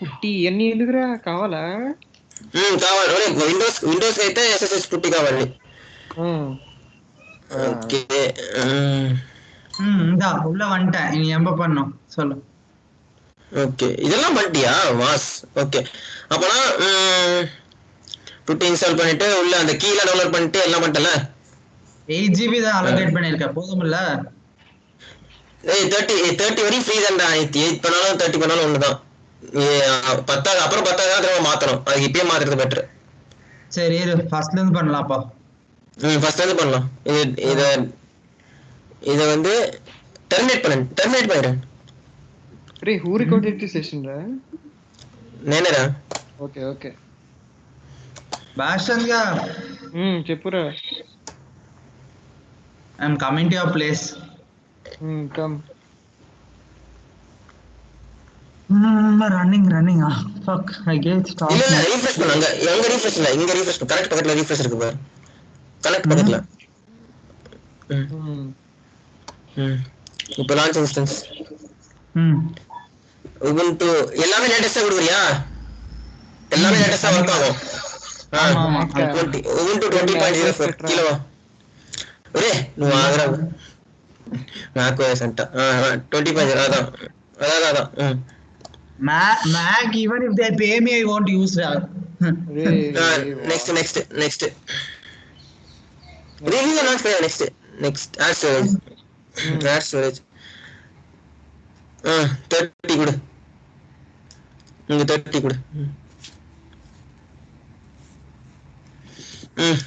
పుట్టి ఇవన్నీ ఎందుకురా కావాలా? కావాలి. విండోస్ అయితే SSH పుట్టి కావాలి. ஓகே. இந்தா உள்ள வந்துட்டேன். இனி எம்ப பண்ணும் சொல்லு. ஓகே, இதெல்லாம் பண்ணிட்டியா வாஸ்? ஓகே, அப்பனா புட்டி இன்ஸ்டால் பண்ணிட்டு உள்ள அந்த கீல டவுன்லோட் பண்ணிட்டு எல்லாம் பண்ணிட்டல. 8 GB தான் அலோகேட் பண்ணிருக்கேன், போதும்ல? 30 வரையும் ஃப்ரீ தான்டா. 8 பண்ணாலும் 30 பண்ணாலும் ஒண்ணுதான். 10 அப்புறம் 10 தான் திரும்ப மாத்தணும். அதுக்கு இப்பயே மாத்துறது பெட்டர். சரி, ஃபர்ஸ்ட்ல இருந்து பண்ணலாம்ப்பா. ஃபர்ஸ்ட்ல இருந்து பண்ணலாம். இத வந்து டெர்மினேட் பண்ணிடு. రే హూ రికార్డెడ్ ది సెషన్ రా? నేనేరా. ఓకే. భాషన్ గా చెప్పురా. I'm coming to your place. Come. Running. fuck, I gave stop. இல்ல ரீஃப்ரெஷ் பண்ணுங்க. எங்க ரீஃப்ரெஷ் இல்ல, இங்க ரீஃப்ரெஷ். கரெக்ட் பக்கத்துல ரீஃப்ரெஷ் இருக்கு பாரு. கரெக்ட் பக்கத்துல. இப்போ லான்ச் இன்ஸ்டன்ஸ். Ubuntu எல்லாமே லேட்டஸ்டா கொடுக்குறியா? எல்லாமே லேட்டஸ்டா வர்க் ஆகும். ஆமா. Ubuntu 20.04 கீழ வா. ஒரே நீ வாங்குற macOS அன்ட்ட 20.0 அதான். Mac, even if they pay me, I won't use that. Next. Really not fair. Next. Add storage. 30 கொடு. இங்க 30 கொடு.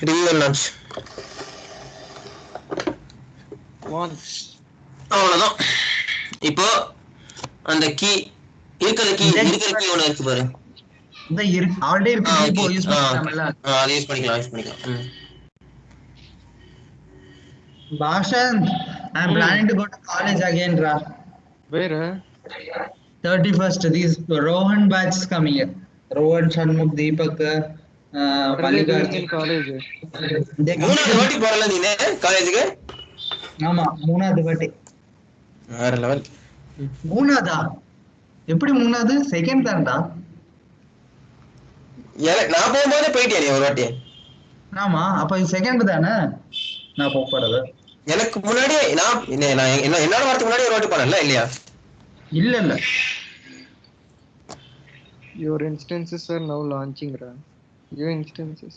review and launch. அவ்வளவுதான். இப்போ அந்த கீ இருக்கிற கீ ஒண்ணு இருக்கு பாரு. இந்த ஆல்ரெடி இருக்கு, இப்போ யூஸ் பண்ணலாம்ல. அது யூஸ் பண்ணிக்கலாம். Bhashan, I'm planning to go to college again, ra. Where? 31st. These Rohan batch is coming here. Rohan, Shanmukh, Deepak, Mallikarjun college. மூணாவது வாட்டி போறல நீ காலேஜுக்கு? ஆமா, மூணாவது வாட்டி. வேற லெவல். மூணாவதா? எப்படி மூணாவது? செகண்ட் தான்டா. நான் போகும்போதே போயிட்டியா நீ ஒரு வாட்டி? ஆமா, அப்ப செகண்ட் தானே நான் போறது. எனக்கு முன்னாடி என்னோட வரதுக்கு முன்னாடி ஒரு வாட்டி போனேன்ல இல்லையா? இல்ல. Your instances are now launching, ra. Your instances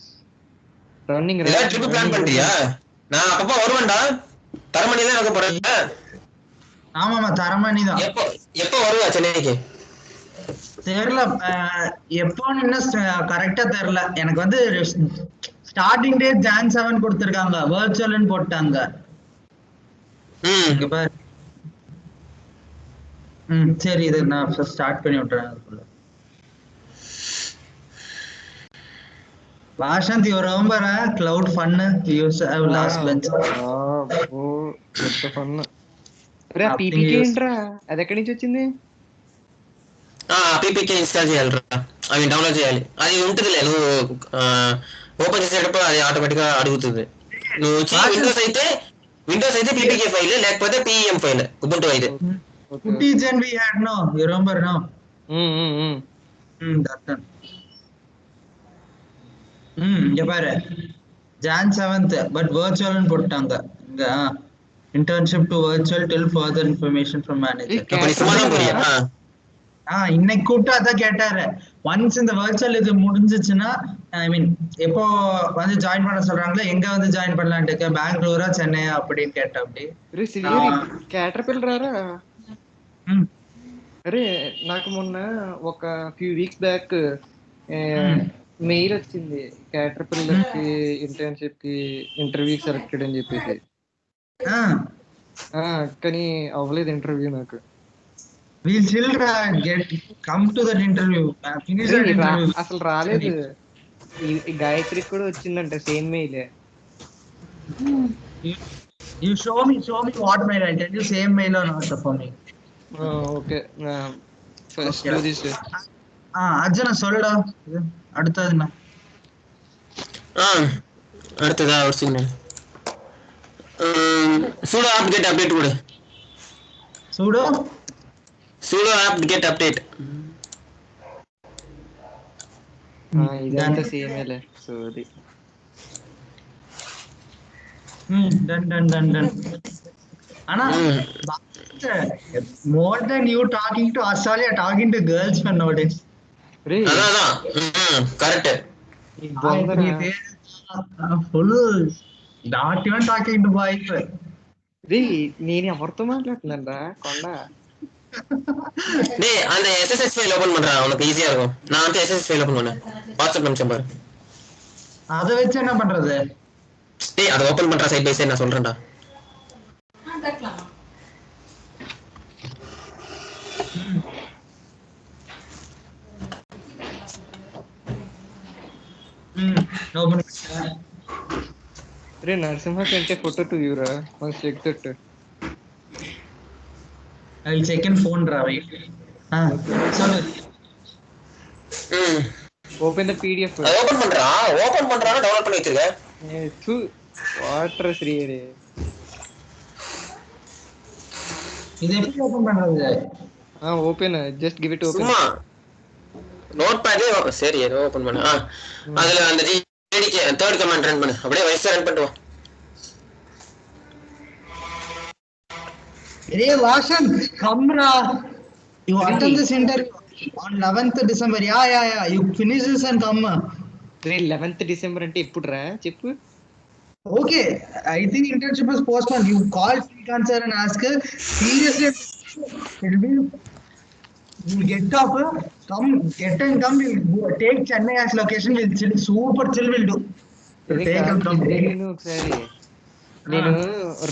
running. Trip plan பண்றியா? நான் அப்பப்ப வருவேன்டா. தரமணி தான் இருக்க போறேன். ஆமாமா, தரமணி தான். எப்போ வருவா சென்னைக்கு? தெரியல, எப்போன்னு இன்னும் கரெக்டா தெரியல. எனக்கு வந்து ஸ்டார்டிங் டேட் Jan 7 கொடுத்திருக்காங்க, வர்ச்சுவல்னு போட்டாங்க. இங்க பாரு. சரி, இது நான் ஸ்டார்ட் பண்ணி விட்டுறேன். Bhashan, you remember Cloud Fun? You used to have last bench. What's the fun? రా PPK ఏంట్రా? అది ఎక్కడి నుంచి వచ్చింది? PPK ఇన్స్టాల్ చేయాలిరా. అవి డౌన్లోడ్ చేయాలి. అది ఉంటుందిలే, నువ్వు ఓపెన్ చేసేటప్పుడు అది ఆటోమేటిక్ గా అడుగుతుంది. నువ్వు విండోస్ అయితే PPK ఫైల్, లేకపోతే PEM ఫైల్. Ubuntu అయితే. Footage and we had no. You remember no? That one. இங்க பாரு, Jan 7th, but virtual னு போட்டாங்க. இங்க internship to virtual till further information from manager. இன்னைக்கு கூப்பிட்டு அதான் கேட்டாரு. ஒன்ஸ் இந்த வர்ச்சுவல் இது முடிஞ்சிச்சுன்னா, ஐ மீன் எப்போ வந்து ஜாயின் பண்ண சொல்றாங்களோ, எங்க வந்து ஜாயின் பண்ணலான்ட்டு இருக்க, பெங்களூரா சென்னையா அப்படின்னு கேட்டா. அப்படி క్యాటర్పిల్లర్ రా. అరే నాకు మొన్న ఒక ఫ్యూ వీక్స్ బ్యాక్ మెయిల్ వచ్చింది, క్యాటర్పిల్లర్ కి ఇంటర్న్షిప్ కి ఇంటర్వ్యూ సెలెక్టెడ్ అని చెప్పేసి. కానీ అవ్వలేదు ఇంటర్వ్యూ నాకు. We'll still come to that interview. Finish that interview. అసలు రాలేదు. ఈ గాయత్రి కూడా వచ్చిందంట same mail. You show me what mail. I tell you same mail or not for me. Okay. First do this. Arjuna சொல்லுடா. அடுத்தது என்ன? அடுத்ததா ஒரு சிக்னல். sudo apt-get update கொடு. sudo apt-get update. ఇదంతా సేమేలే సో అది done. Anna, more than you talking to us, all you're talking to girls for nowadays. రే అதான் కరెక్ట్. ఈ దొంగరా Full, not even talking to boys. రే నేను ఎవరితో మాట్లాడుతున్నాను రా కొండ டேய் அந்த எஸ்எஸ்எஸ் ஃபைல் ஓபன் பண்றா, உனக்கு ஈஸியா இருக்கும். நான் வந்து எஸ்எஸ்எஸ் ஃபைல் ஓபன் பண்ணேன், வாட்ஸ்அப் நிமிஷம் பாரு. அதை வச்சு என்ன பண்றது? டேய் அதை ஓபன் பண்றா சைட் பை சைடு, நான் சொல்றேன்டா. ఓపెన్ రే నరసింహ కంటే ఫోటో టు యూరా one check that. I will check in phone ra wait. Open the PDF. அதை ஓபன் பண்றா, ஓபன் பண்றானா டவுன்லோட் பண்ணி வச்சிருக்க. து வாட்டர் ஸ்ரீரே இது எப்படி ஓபன் பண்றது? Open just give it open. சும்மா நோட்பேட் சரி ஏதோ ஓபன் பண்ணு. அதுல அந்த ஜேடிக்கு தேர்ட் கமாண்ட் ரன் பண்ணு, அப்படியே வைஸ் ரன் பண்ணிட்டு வா. Hey Vashan, come ra. You attend this interview on 11th December. Yeah. You finish this and come. Ray 11th December అంటే ఎప్పుడురా చెప్పు. Okay, I think internship is postponed. You call freelancer and ask her seriously. It'll be you get up, come get and come. We'll take Chennai as location. We'll chill, super chill. We'll do. We'll take up from there. నేను ఒకసారి నేను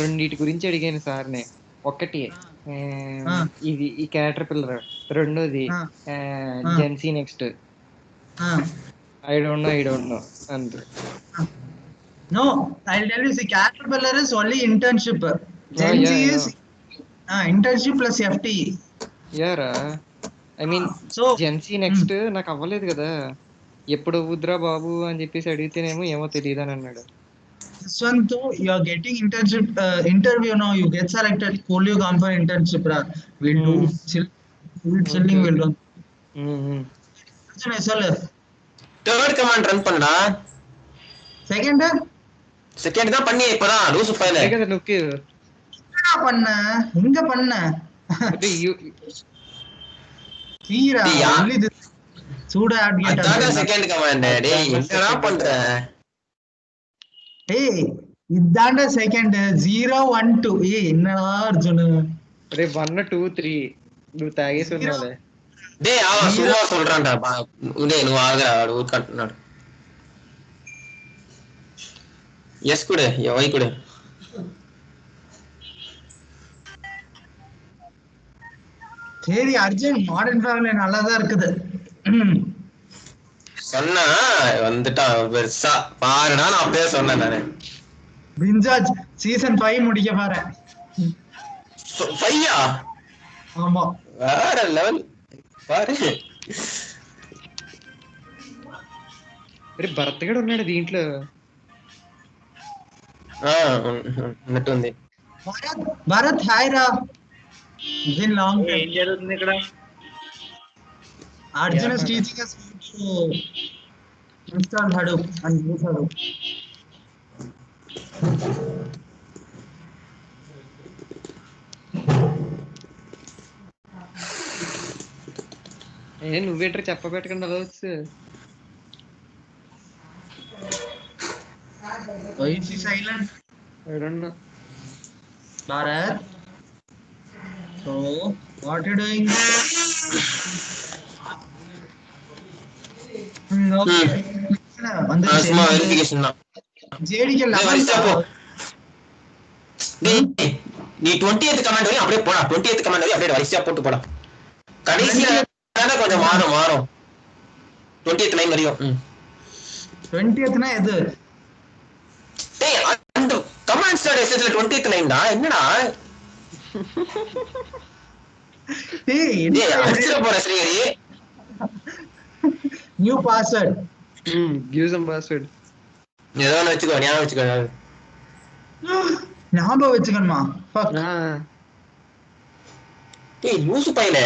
రెండిటి గురించి అడిగాను సార్ని. ఒకటి ఇది ఈ క్యాటర్ పిల్లర్, రెండోది Gen Z next. I don't know అంతే. No, I'll tell you, see, Caterpillar is only internship. Gen-Z is internship plus FTE. Yaara I mean So, Gen Z next నాకు అవ్వలేదు కదా, ఎప్పుడు అవుద్రా బాబు అని చెప్పేసి అడిగితేనేమో ఏమో తెలియదు అని అన్నాడు. this one too, you are getting internship interview now. You get selected. Cool, you come for internship. We'll do chilling. We'll do. Third command run பண்ணடா. Second தான் பண்ணி இப்பதான் லூசு ஃபைல் కదా నువ్వు இங்க பண்ண தீரா only this சூடா ஆட் அதான்டா செகண்ட் கமாண்ட். டேய் என்னடா பண்ற? ஏய் இதான்டா செகண்ட் 0 1 2. ஏய் என்னடா அர்ஜுன்? రే 1 2 3 నువ్వు తాగేసి ఉన్నావులే. டேய் அவன் சும்மா சொல்றான்டா. டேய் నువ్వు ఆగరా, వాడు ఊరుకుంటున్నాడు. எஸ் குடு, வை குடு. சரி அர்ஜுன், மாடர்ன் ஃபேமிலி நல்லா தான் இருக்குது. சொன்னா வந்துட்டான் பெருசா பாருடா, நான் அப்பவே சொன்னேன் நானு. பிஞ்சாஜ் சீசன் 5 முடிக்க பாரு. 5ஆ? ஆமா, வேற லெவல் பாரு. రే భరత్ గడు ఉన్నాడు దీంట్లో. ఉన్నట్టుంది. భరత్ హాయ్ రా. ఇన్ లాంగ్ ఏం జరుగుతుంది ఇక్కడ? Arjun is teaching us to install Hadoop and use Hadoop. నువ్వేంటారు చెప్పబెట్టకుండా అలా వచ్చు. Why is he silent? I don't know. Bharat, so what are you doing? Okay. வந்து சும்மா வெரிஃபிகேஷன் தான். JDK நீ 20th கமாண்ட் வரையும் அப்படியே போடா. 20th கமாண்ட் வரையும் அப்படியே வரிசையா போட்டு போடா. கடைசில கொஞ்சம் மாறும் 20th லைன் வரையும். 20th னா எது? டேய் அந்த கமாண்ட் ஸ்டார்ட் எஸ்ல 20th லைன் டா. என்னடா டேய் அடிச்சிர போற Srihari. New password. give some password. ஏதோ ஒன்று வச்சுக்கோ, ஞாபகம் வச்சுக்கோ. ஞாபகம் வச்சுக்கணுமா? டேய் லூசு பையலே,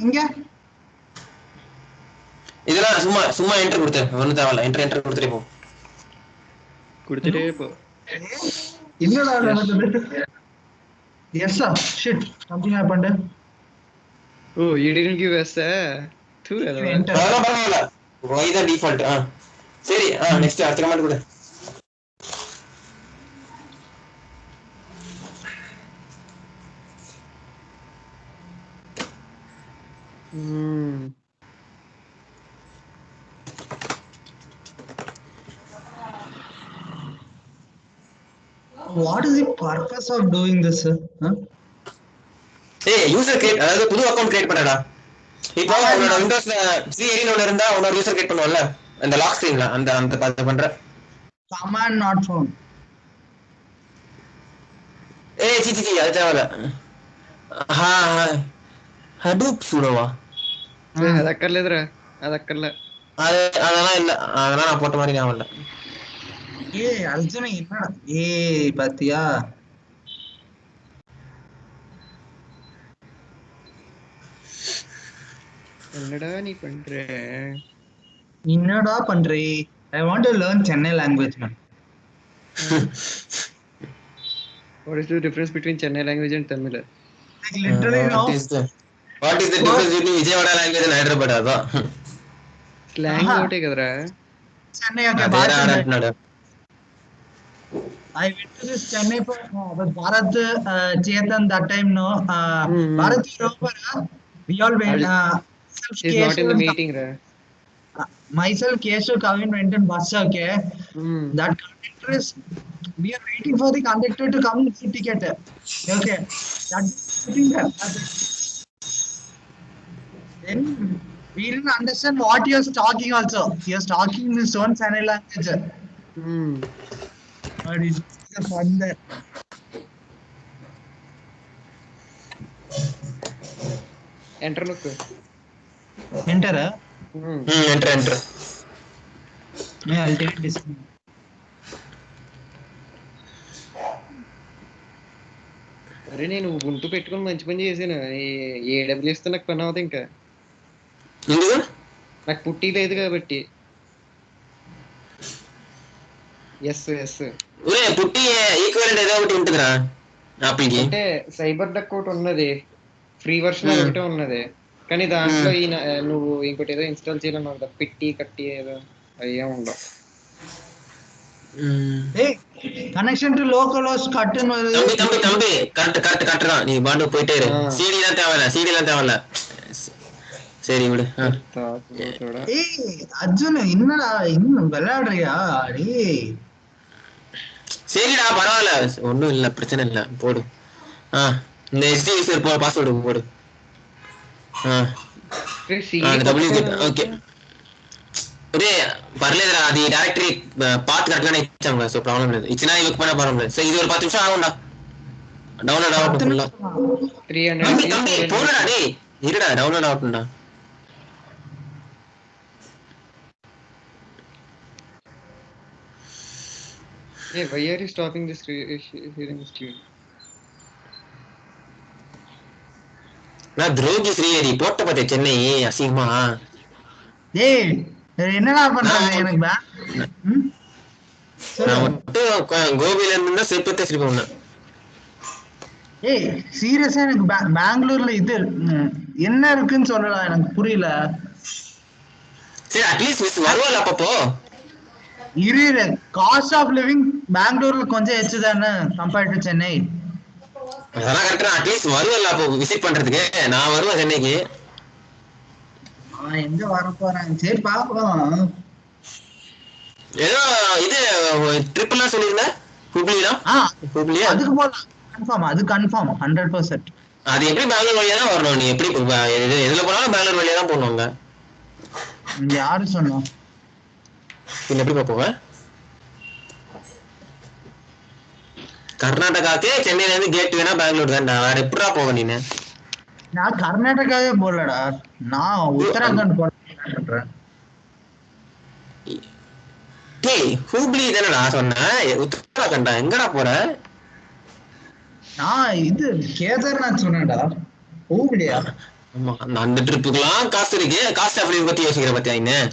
இங்க இதெல்லாம் சும்மா சும்மா என்டர் கொடுத்து ஒன்றும் தேவையில்ல. என்டர் கொடுத்துட்டே போ. கொடுத்துட்டே போ. என்னடா நடக்குது? எஸ்ஸா shit something happened. Oh you didn't give S to Enter. அதெல்லாம் பரவாயில்ல. y தான் டிஃபால்ட். சரி நெக்ஸ்ட் அடுத்த கமெண்ட் கொடு. What is the purpose of doing this? User create, அதாவது புது அக்கவுண்ட் கிரியேட் பண்ணடா. இப்போ உன்னோட விண்டோஸ்ல 3.18 ஒன்னு இருந்தா உன்னோட யூசர் கிரியேட் பண்ணுவல்ல அந்த லாக் ஸ்கிரீன்ல அந்த அந்த பண்ற Command not found. சி அது தேவையில்ல. ஹடூப் சுடவா அது அக்கர்லேதுரா, அது அக்கர்ல. அதெல்லாம் இல்ல, அதெல்லாம் நான் போட்ட மாதிரி ஞாபகம் இல்ல. அர்ஜுன என்னடா பாத்தியா என்னடா நீ பண்ற? என்னடா பண்றே? I want to learn Chennai language, man. What is the difference between Chennai language and Tamil? Like literally now. What is the difference between Vijayawada language and Hyderabad? Adha Slang ote kadra. Chennai okay, Bharat. I went to this Chennai for Bharat Chetan that time, no. Bharat Rover, we all went. He's not in the meeting, right? Myself, Keshav, Kavin went in bus, okay. That conductor is, we are waiting for the conductor to come with the ticket. Okay. That's sitting there. Then we didn't understand what he was talking also. He was talking in his own Chennai language. But it's fun there. Enter look. Enter, enter. Yeah, I'll take this. అరే నేను గుంటు పెట్టుకొని మంచి పని చేసాను. AWS తో నాకు పని అవుతుంది. ఇంకా నాకు పుట్టి లేదు కాబట్టి. ఎస్ పుట్టి ఈక్వలెంట్ ఏదో ఒకటి ఉంటుందిరా ఆపిల్కి. అంటే సైబర్ డక్ ఒకటి ఉన్నది, ఫ్రీ వర్షన్ ఒకటే ఉన్నది. కానీ దాంట్లో నువ్వు ఇంకోటి ఏదో ఇన్స్టాల్ చేయాలని ఉంటుంది, పిట్టి కట్టి ఏదో అయ్యే ఉండవు. கனெக்ஷன் டு லோக்கல் ஹோஸ்ட் கட்டணும். தம்பி கரெக்ட் தான். நீ பாண்டு போயிட்டே இரு. சிடி எல்லாம் தேவையில்ல. சரி விடு. அர்ஜுன் என்னடா இன்னும் விளையாடுறியா? சரிடா பரவாயில்ல, ஒண்ணும் இல்ல, பிரச்சனை இல்ல, போடு. இந்த SD யூசர் பாஸ்வேர்டு போடு. ఓకే పర్లేదురా, అది డైరెక్టరీ పాత్ కరెక్ట్గానే ఇచ్చాము, సో ప్రాబ్లం లేదు. ఇచ్చినా ఇవ్వకపోయినా ప్రాబ్లం లేదు. సో ఇది ఒక 10 నిమిషం ఆగుండా, డౌన్లోడ్ అవ్వకుండా పోనుడా నీ ఇరుడా, డౌన్లోడ్ అవ్వకుండా. Why are you stopping this sharing screen? நான் துரோகி ஸ்ரீஹரி போட்ட பார்த்தே சென்னை அசிங்கமா. என்னடா பண்றாங்க எனக்கு நான் மட்டும் கோபில இருந்து செப்பத்தை சிரிப்பேன். சீரியஸா எனக்கு பெங்களூர்ல இது என்ன இருக்குன்னு சொல்லலாம், எனக்கு புரியல. சரி அட்லீஸ்ட் வருவாள் அப்பப்போ. இரு, காஸ்ட் ஆஃப் லிவிங் பெங்களூர்ல கொஞ்சம் எச்சு தானே கம்பேர்ட் டு சென்னை. அதெல்லாம் கரெக்டா, அட்லீஸ்ட் வருவல்ல அப்போ விசிட் பண்றதுக்கு. நான் வருவேன் சென்னைக்கு. எங்க வர போறேன், சரி பாப்போம். ஏதோ இது ட்ரிப் எல்லாம் சொல்லிருந்தேன் ஹுப்ளிலாம். ஹுப்ளியா அதுக்கு போலாம், கன்ஃபார்ம், அது கன்ஃபார்ம் 100%. அது எப்படி பெங்களூர் வழியா தான் வரணும். நீ எப்படி எதுல போனாலும் பெங்களூர் வழியா தான் போகணுங்க. யாரு சொன்னா? நீ எப்படி போவ? கர்நாடகாக்கே சென்னையில இருந்து கேட் வேணா பெங்களூர் தான். வேற எப்படா போவ நீனு? நான் கர்நாடகாவே போலடா, நான் உத்தராகண்ட் போறேன். டேய் ஹூப்ளி தானடா சொன்ன, உத்தராகண்டா எங்கடா போற? நான் இது கேதார்நாத் சொன்னேன்டா. ஹூப்ளியா? ஆமா அந்த ட்ரிப்புக்குலாம் காசு இருக்கு. காஸ்ட் ஆஃப் லிவிங் பத்தி யோசிக்கிற பத்தியா இன்னும்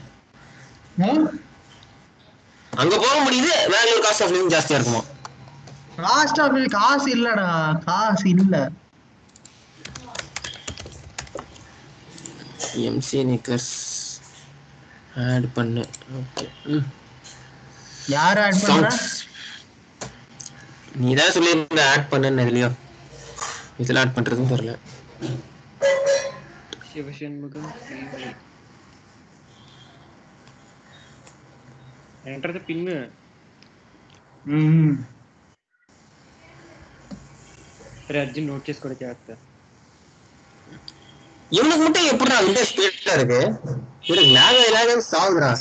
அங்க போக முடியுது. பெங்களூர் காஸ்ட் ஆஃப் லிவிங் ஜாஸ்தியா இருக்குமா? காஸ்ட் ஆஃப் காசு இல்லடா, காசு இல்ல. எம்சி நிக்கர்ஸ் ஆட் பண்ணு. ஓகே. யார் ஆட் பண்ற? நீ தான் சொல்லிருந்த ஆட் பண்ணுன்னு. இதுலயோ இதுல ஆட் பண்றதுன்னு தெரியல. சிவசண்முகம் என்கிட்ட பின்னு అర్జున్ నోట్ చేసి కూడా చేస్తా. இவனுக்கு மட்டும் எப்படிடா விண்டோ ஸ்பீடா இருக்கு? இவனுக்கு லாக சாவுதுடா.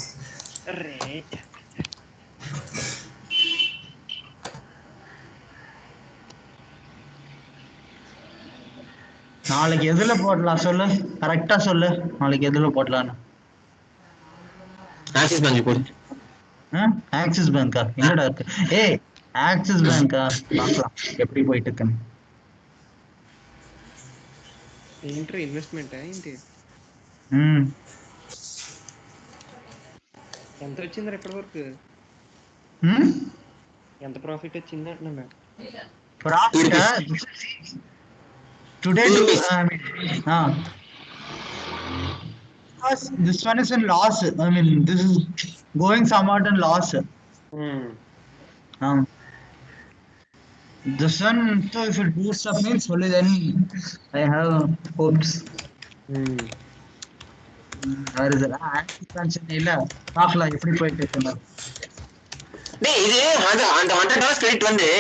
நாளைக்கு எதுல போடலாம் சொல்லு, கரெக்டா சொல்லு. நாளைக்கு எதுல போடலான்னு? ஆக்சிஸ் பேங்க் போடு. ஆக்சிஸ் பேங்கா என்னடா இருக்கு? ஏய் ஆக்சிஸ் பேங்கா பார்க்கலாம் எப்படி போயிட்டு இருக்குன்னு. ఏంట్రా ఇన్వెస్ట్మెంట్ ఏంటి? ఎంత వచ్చిందిరా ఇప్పటి వరకు? ఎంత ప్రాఫిట్ వచ్చింది అంటున్నా. Profit today this one is in loss. I mean this is going somewhat in loss. This one, so if it boosts up means only then I have hopes. Where is it? Expansion இல்ல பார்க்கலாம் எப்படி போயிட்டு இருக்கு. டேய் இது அந்த $100 credit வந்து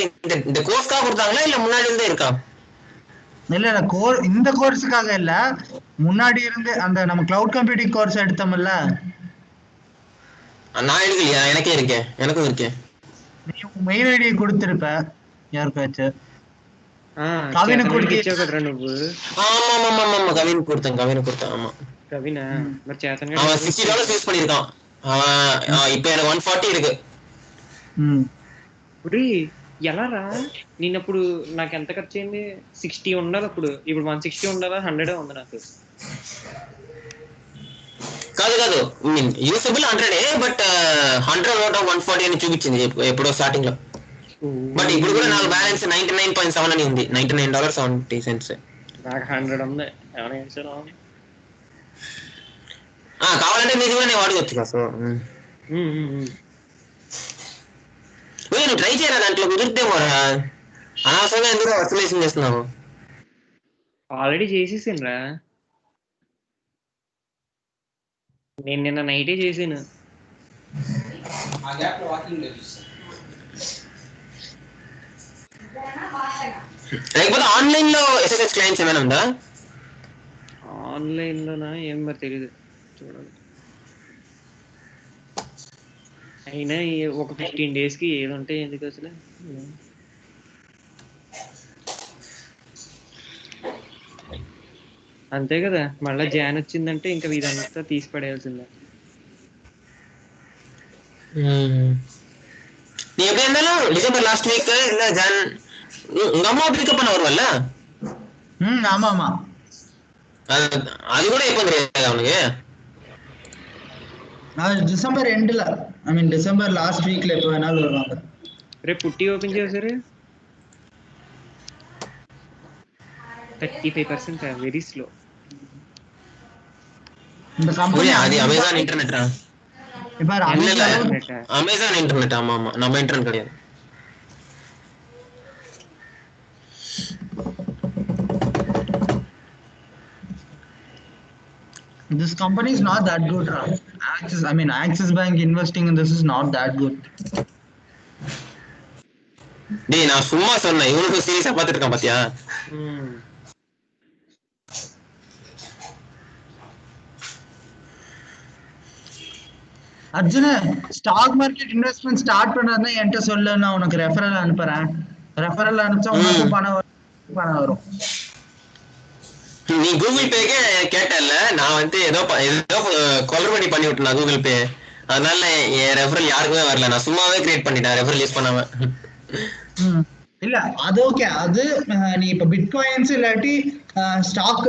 இந்த கோர்ஸ்க்கா கொடுத்தாங்களா இல்ல முன்னாடி இருந்தே இருக்கா? இல்ல இந்த கோர்ஸுக்காக இல்ல, முன்னாடி இருந்து அந்த நம்ம கிளவுட் கம்ப்யூட்டிங் கோர்ஸ் எடுத்தோம்ல. நான் எடுக்கலையா? எனக்கே இருக்கே, எனக்கும் இருக்கே. நீ மெயில் ஐடி கொடுத்திருப்ப யாருக்காச்சும். கவின் கொடுத்தியா నువ్వు? ஆமா கவின் கொடுத்தேன். ஆமா கவினா మరి చేతన அவன் $60 யூஸ் பண்ணிருக்கான். இப்போ எனக்கு 140 இருக்கு. புடி ఎలారా? నేనప్పుడు నాకు ఎంత ఖర్చు అయింది? 60 ఉండాలి అప్పుడు. ఇప్పుడు 160 ఉండాలా? 100 ఉంది నాకు. కాదు యూసబుల్ 100 బట్ 100 అవుట్ ఆఫ్ 140 అని చూపించింది ఎప్పుడో స్టార్టింగ్ లో. బట్ ఇప్పుడు కూడా నాకు బ్యాలెన్స్ 99.7 అని ఉంది. $99.70. నాకు 100 ఉంది. ఏమైనా చేసాను కావాలంటే మీరు కూడా నేను వాడుకోవచ్చు కదా. సో నువ్వు ట్రై చేయరా, దాంట్లో కుదిరితేమో. అనవసరంగా ఎందుకు అసలేషన్ చేస్తున్నావు? ఆల్రెడీ చేసేసానురా నేను, నిన్న నైటే చేసాను. లేకపోతే ఆన్లైన్ లో ఎస్ఎస్ఎస్ క్లయింట్స్ ఏమైనా ఉందా? ఆన్లైన్ లోనా ఏం మరి తెలియదు, చూడాలి. అయినా ఒక 15 days కి ఏది ఉంటాయి ఎందుకు అసలు? అంతే కదా, మళ్ళీ జాన్ వచ్చిందంటే ఇంకా ఇదంతా తీసి పడేయాల్సిందే. நீ எப்படி இருந்தாலும் டிசம்பர் லாஸ்ட் வீக் இல்ல ஜான் உங்க அம்மா பிக்கப் பண்ண வருவல்ல? ஆமா அது கூட எப்ப தெரியாது அவனுக்கு. டிசம்பர் எண்ட்ல, ஐ மீன் டிசம்பர் லாஸ்ட் வீக்ல எப்ப வேணாலும் வருவாங்க. రేపు పుట్టి ఓపెన్ చేశారు 35%, వెరీ స్లో. இந்த கம்பெனி அது அமேசான் இன்டர்நெட். Amazon internet. ஆமா நம்ம இன்டர்நெட் கிடையாது. This company is not that good, right? Axis Bank investing in this is not that good. டேய் நான் சும்மா சொன்னேன், இவனுக்கு சீரியஸா பார்த்துட்டு இருக்கான் பாத்தியா? Arjun, stock market investment start பண்றதுனா என்கிட்ட சொல்லு, நான் உனக்கு ரெஃபரல் அனுப்புறேன். ரெஃபரல் அனுப்பிச்சா உனக்கு பணம் வரும். நீ கூகுள் பேக்கே கேட்டல, நான் வந்து ஏதோ கொலர்படி பண்ணி விட்டேன் கூகுள் பே. அதனால என் ரெஃபரல் யாருக்குமே வரல. நான் சும்மாவே கிரியேட் பண்ணிட்டேன் ரெஃபரல் யூஸ் பண்ணாம. இல்ல அது ஓகே, அது நீ இப்ப பிட்காயின்ஸ் இல்லாட்டி ஸ்டாக்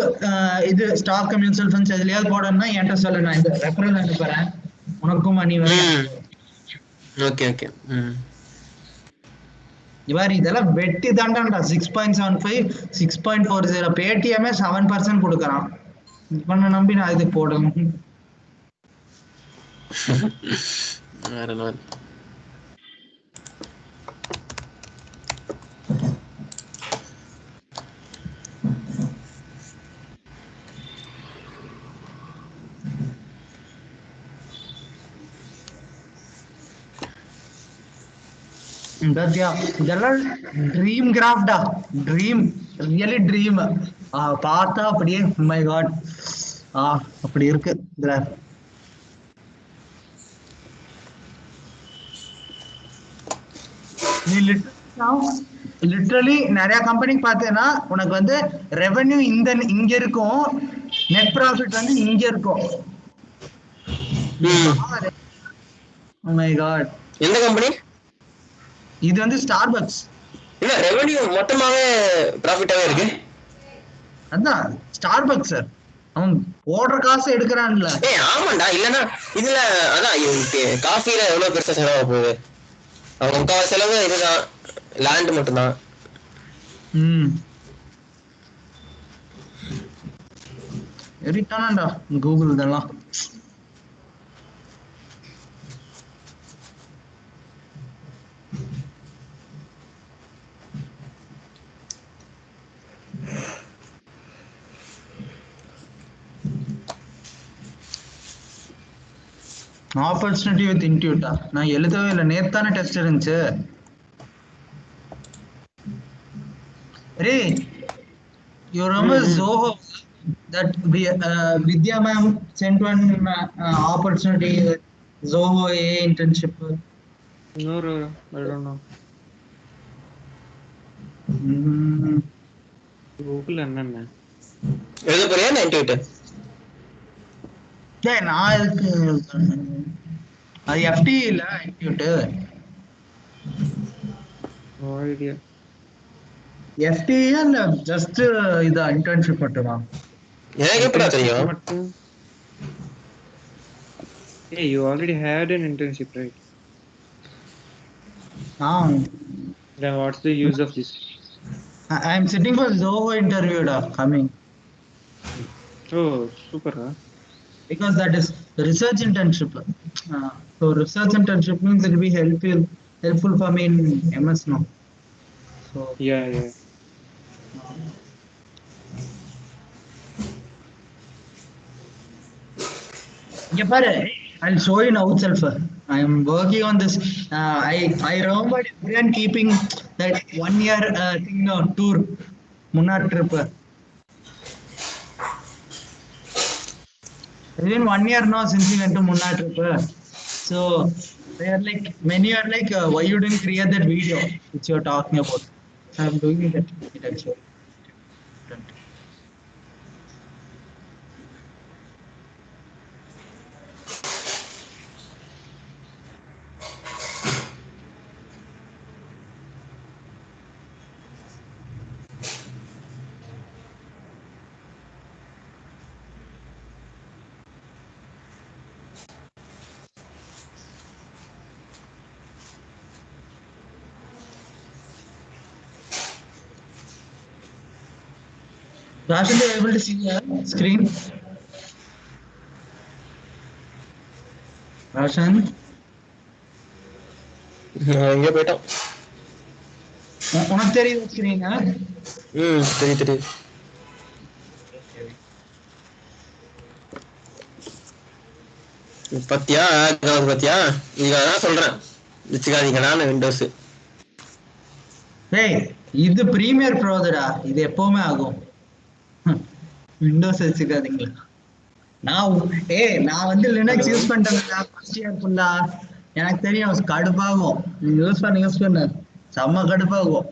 இது ஸ்டாக் மியூச்சுவல் ஃபண்ட்ஸ் எதுலயாவது போடணும்னா என்கிட்ட சொல்லு, நான் இந்த ரெஃபரல் அனுப்புறேன், உனக்கும் மணி வரும். Okay okay. இவர் இதெல்லாம் வெட்டி தாண்டாண்டா. 6.75 6.40 பேடிஎம்ஏ 7% கொடுக்குறான். இப்ப நம்பி நான் இதுக்கு போடணும். இதெல்லாம் ட்ரீம் கிராஃப்டா, ட்ரீம், ரியலி ட்ரீம். பார்த்தா அப்படியே மை காட் அப்படி இருக்கு இதுல. நீ லிட்டரலி நிறைய கம்பெனி பார்த்தேன்னா உனக்கு வந்து ரெவென்யூ இங்க இருக்கும், நெட் ப்ராஃபிட் வந்து இங்க இருக்கும். My God. எந்த கம்பெனி இது? வந்து ஸ்டார்பக்ஸ். இல்ல ரெவென்யூ மொத்தமாவே ப்ராஃபிட்டாவே இருக்கு. அதான் ஸ்டார்பக்ஸ் சார், அவன் ஓடுற காசு எடுக்கிறான்ல. ஆமாண்டா. இல்லன்னா இதுல அதான் காஃபில எவ்வளவு பெருசா செலவாக போகுது? அவங்க முக்கால் செலவு இதுதான், லேண்ட் மட்டும்தான். எரிட்டானாண்டா கூகுள் இதெல்லாம். ஆப்பர்ச்சுனிட்டி வித் இன்ட்யூட்டா? நான் எழுதவே இல்லை, நேத்தான டெஸ்ட் இருந்துச்சு. ரே you remember Zoho that Vidya ma'am sent one opportunity, Zoho A internship? No, I don't know. Google என்னன்னா எழுத போறியா இன்ட்யூட்? நான் இதுக்கு அது எஃப்டி இல்ல இன்ட்யூட். No idea. எஃப்டி இல்ல ஜஸ்ட் இது இன்டர்ன்ஷிப் மட்டும்தான். எனக்கு எப்படா தெரியும்? Hey, you already had an internship, right? Then what's the use of this? I am sitting for Zoho interview coming. Oh, super, huh? Because that is research internship. So research internship means it will be helpful for me in MS now. So yeah. Yeah, but I'll show you now itself. I am working on this. I remember Brian keeping that 1 year thing, tour, Munnar trip. It's been 1 year now since we went to Munnar trip. So they are like, many are like, why you didn't create that video which you are talking about? So I'm doing that. Actually. Roshan, are you able to see the screen? Roshan? எங்க போயிட்டோம்? உனக்கு தெரியுது screen? தெரியுது. பத்தியா ಈಗ நான் சொல்றேன், வச்சுக்காதீங்க. நான் விண்டோஸ். டேய் இது பிரீமியர் ப்ரோடா, இது எப்பவுமே ஆகும். விண்டோஸ் வச்சுக்காதீங்களா? நான் வந்து லினக்ஸ் யூஸ் பண்றேன் ஃபர்ஸ்ட் இயர் ஃபுல்லா. எனக்கு தெரியும் கடுப்பாகும். நீங்க யூஸ் பண்ண செம்ம கடுப்பாகும்.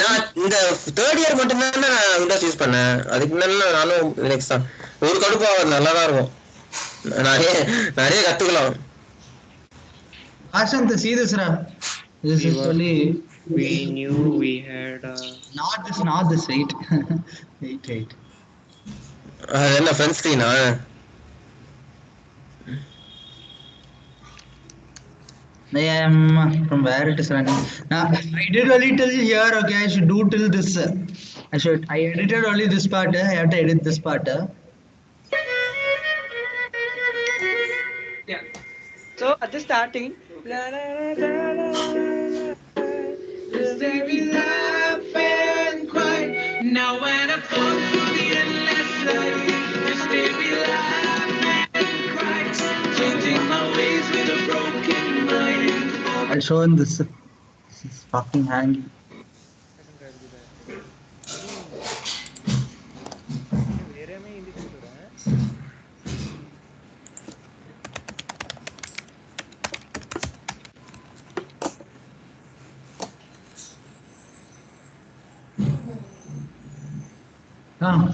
நான் இந்த தேர்ட் இயர் மட்டும் தான் நான் விண்டோஸ் யூஸ் பண்ணேன். அதுக்கு முன்னாடி நானும் லினக்ஸ் தான். ஒரு கடுப்பாகும், நல்லாதான் இருக்கும். நிறைய கத்துக்கலாம். ஆஷாந்த், see this, this is only we knew we had not this wait. Wait. அது என்ன front ஸ்கிரீனா? I am from where it is running. Now I did only till here. Okay, I should do till this. I edited only this part. I have to edit this part. Yeah. So at the starting, la, la, la, la, la, stay we laugh and cry. Now when I fall through the endless night, just stay we laugh and cry. Changing my ways with a broken mind. I'll show him this. This is fucking hanging.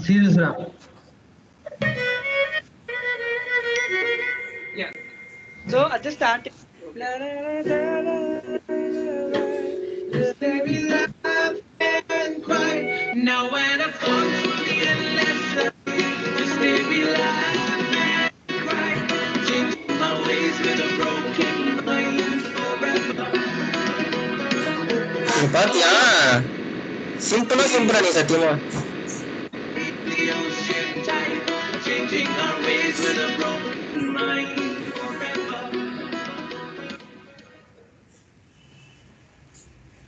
See this now. Yeah. So at the starting, la, la, la, la, la, stay we laugh and cry. Now when I fall through the endless night, just stay we laugh and cry. Changing my ways with a broken mind forever. நீ பாத்தியா? சிம்பிளா நீ சத்தியமா. The ocean tide, changing our ways with a broken mind forever.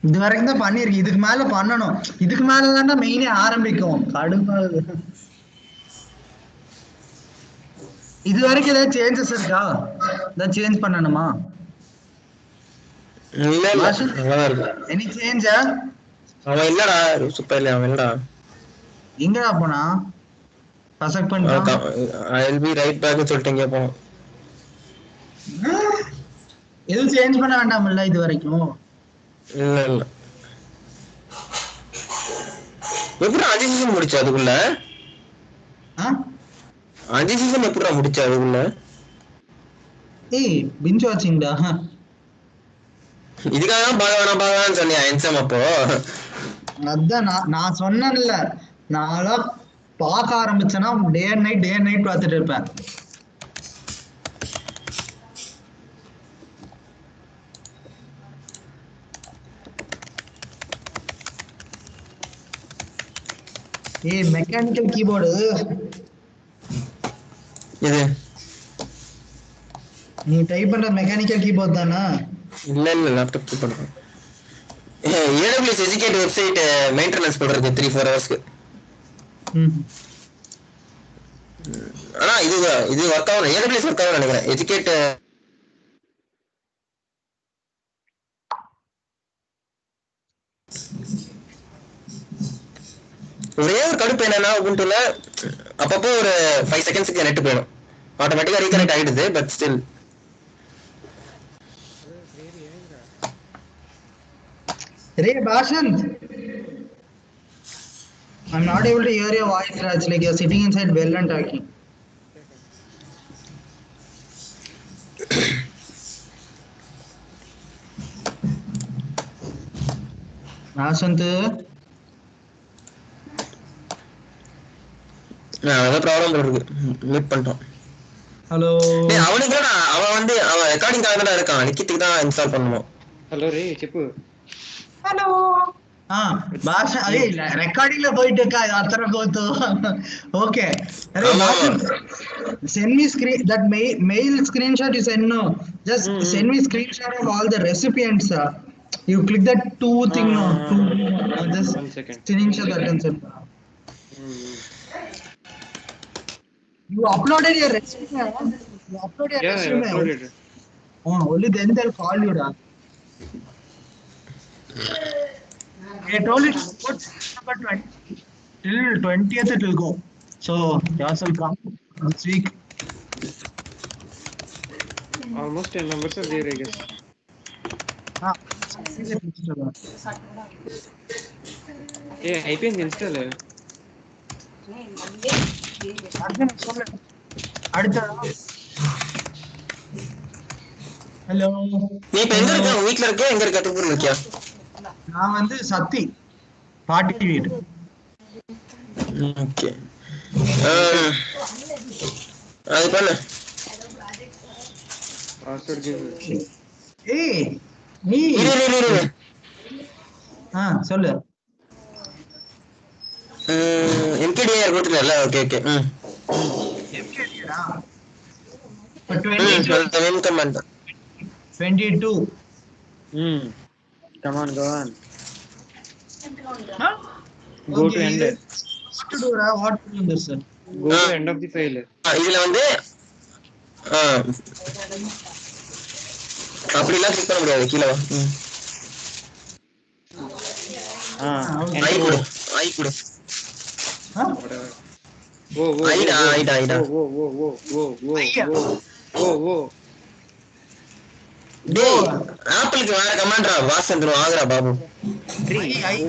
இது வரைக்கும் தான் பண்ணிருக்கு. இதுக்கு மேல பண்ணணும். இதுக்கு மேல தான் மெயினே ஆரம்பிக்கும். கடுப்பாகுது. இது வரைக்கும் ஏதாவது சேஞ்சஸ் இருக்கா? ஏதாவது சேஞ்ச் பண்ணணுமா? இல்ல நல்லா இருக்கு. எனி சேஞ்சா? அவன் இல்லடா, சூப்பர் இல்ல அவன் இல்லடா. எங்கடா போனா? பசக் பண்ணிட்டான். I'll be right back னு சொல்லிட்டீங்க போ. எதுவும் சேஞ்ச் பண்ண வேண்டாம்ல இது வரைக்கும்? இல்ல. எப்படி 5 சீசன் முடிச்ச அதுக்குள்ள? 5 சீசன் எப்படிடா முடிச்ச அதுக்குள்ள? ஏய் பிஞ்ச் வாட்சிங்டா. இதுக்காக தான் பாகவான சொன்னியா என்சம் அப்போ? அதான் நான் சொன்னேன்ல, நான் பார்க்க ஆரம்பிச்சேன்னா டே அண்ட் நைட் பார்த்துட்டு இருப்பேன். ஏய் மெக்கானிக்கல் கீபோர்டு இது நீ டைப் பண்ற மெக்கானிக்கல் கீபோர்ட் தானா? இல்ல லேப்டாப் டைப் பண்றேன். AWS எஜுகேட் வெப்சைட் மெயின்டெனன்ஸ் பண்றது 3-4 ஹவர்ஸ்க்கு. ஆனா இது ஒர்க் ஆகும். AWS ஒர்க் ஆகும் நினைக்கிறேன். எஜுகேட் ஒரே ஒரு கடுப்பு என்னன்னா உபுண்டுல அப்பப்போ ஒரு 5 செகண்ட்ஸ்க்கு நெட் போயிடும். ஆட்டோமேட்டிக்கா ரீகனெக்ட் ஆயிடுது. But still Ray Bashant, I'm not able to hear your voice, Raj. Like you're sitting inside well and talking. Bashant, அதான் ப்ராப்ளம் இருக்கு. மீட் பண்ணிட்டோம். ஹலோ. டேய் அவனுக்கு அவன் ரெக்கார்டிங்காக தான் இருக்கான். நிக்கித்துக்கு தான் இன்ஸ்டால் பண்ணனும். హలో రే చెప్పు. హలో భాష అదే రికార్డింగ్ లో పోయిట్ అతర పోతూ ఓకే అరే send me screen that mail screenshot you send no just send me screenshot of all the recipients. You click that two thing no two just 1 second screenshot that and send. You uploaded your resume. You uploaded your resume. I uploaded. Only then they'll call you da. I told it September 20 till 20th it will go. So yourself come this week. Almost 10 members are there, I guess. అయిపోయింది install. Hello நீ இப்ப எங்க இருக்க? வீட்ல இருக்க? எங்க இருக்க? திருப்பூர்ல இருக்கியா? நான் வந்து சத்தி 40 feet. ஓகே அது பண்ணு பாஸ்வேர்ட் கிவ். ஏய் நீ இரு சொல்லு. எம்கேடிஆர் கொடுத்துட்டல. ஓகே ஓகே MKDடா 22 command 22. Come on, go on. Huh? Go Okay, to end. what to do, what to do this? Go to end of the file. இதுல வந்து அப்படிலாம் கிளிக் பண்ண முடியாது. கீழே ஐ கொடு ஐ கொடு. Whatever. Whoa. ஐடா. Whoa. டேய் ஆப்பிளுக்கு வேற கமாண்ட்ரா. வாசந்திரம் ஆகுறா பாபு.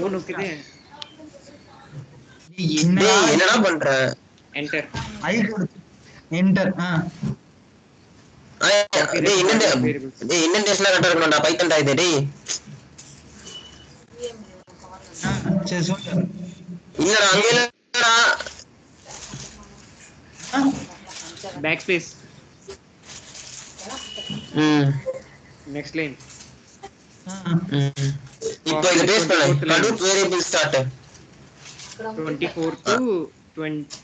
உனக்குதே. டேய் என்னடா பண்ற? Enter. ஐ கொடு. என்டர். டேய் இண்டென்டேஷன்ல கரெக்ட்டா இருக்கணும்டா. பைத்தன்டா இது. டேய் சரி சொல்லு. இல்லடா அங்க இல்லடா. Backspace. Next line. இப்போ இத பேஸ்ட் பண்ணு. Hadoop variable start 24 to 20.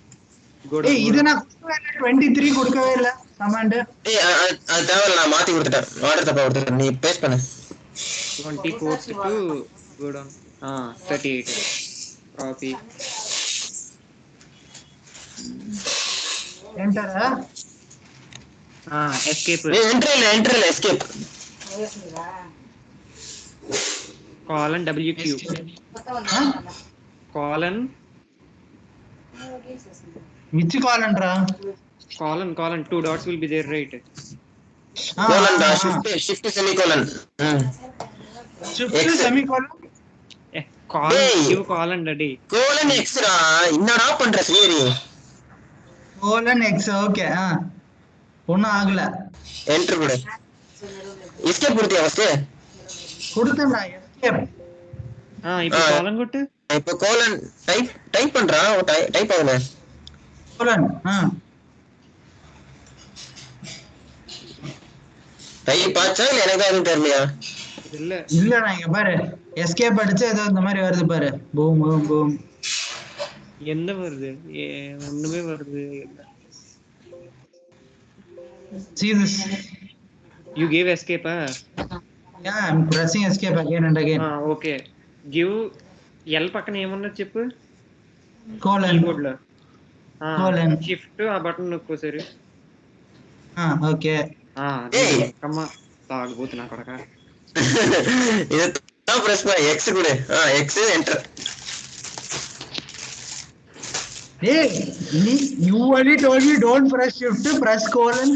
ஏய் இத நான் 23 கொடுக்கவே இல்ல கமாண்ட். ஏய் அது தேவையில்ல. நான் மாத்தி கொடுத்துட்டேன். ஆர்டர் தப்பா கொடுத்துட்டேன். நீ பேஸ்ட் பண்ணு. 24 to go down. 38. Copy. Enter. Escape. ஏய் என்டர் இல்ல escape. Colon WQ. Colon. which colonடா? Colon. 2 dots will be there, right? Colon டா. shift semicolon. shift semicolon. Colon daddy. Colon x டா. என்னடா பண்ற சீரி? colon x. ஓகே ஒண்ணும் ஆகல. என்டர் கொடு. எஸ்கேப் கொடுத்தியா ஃபர்ஸ்ட்? கொடுத்தேன்டா எஸ்கேப். இப்போ colon கொட்டு. இப்போ கோலன் டைப் பண்றா. டைப் ஆகல. colon. டைப் ஆச்சா இல்ல எனக்கு எதுவும் தெரியலையா? இல்லடா இங்க பாரு எஸ்கேப் அடிச்சு ஏதோ இந்த மாதிரி வருது பாரு. பூம். என்ன வருது? ஒண்ணுமே வருது. see this. You gave escape. Yeah, I'm pressing escape again and again. Okay. Give L పక్కన ఏమన్నా చెప్పు. colon. కీబోర్డ్ లో colon. షిఫ్ట్ ఆ బటన్ నొక్కు సరే. ఓకే. కమ్మ తాగబోతున్నా కొడక. இது தான் பிரஸ் பண்ண x கொடு. x enter. Hey, you only told me don't press shift, press colon.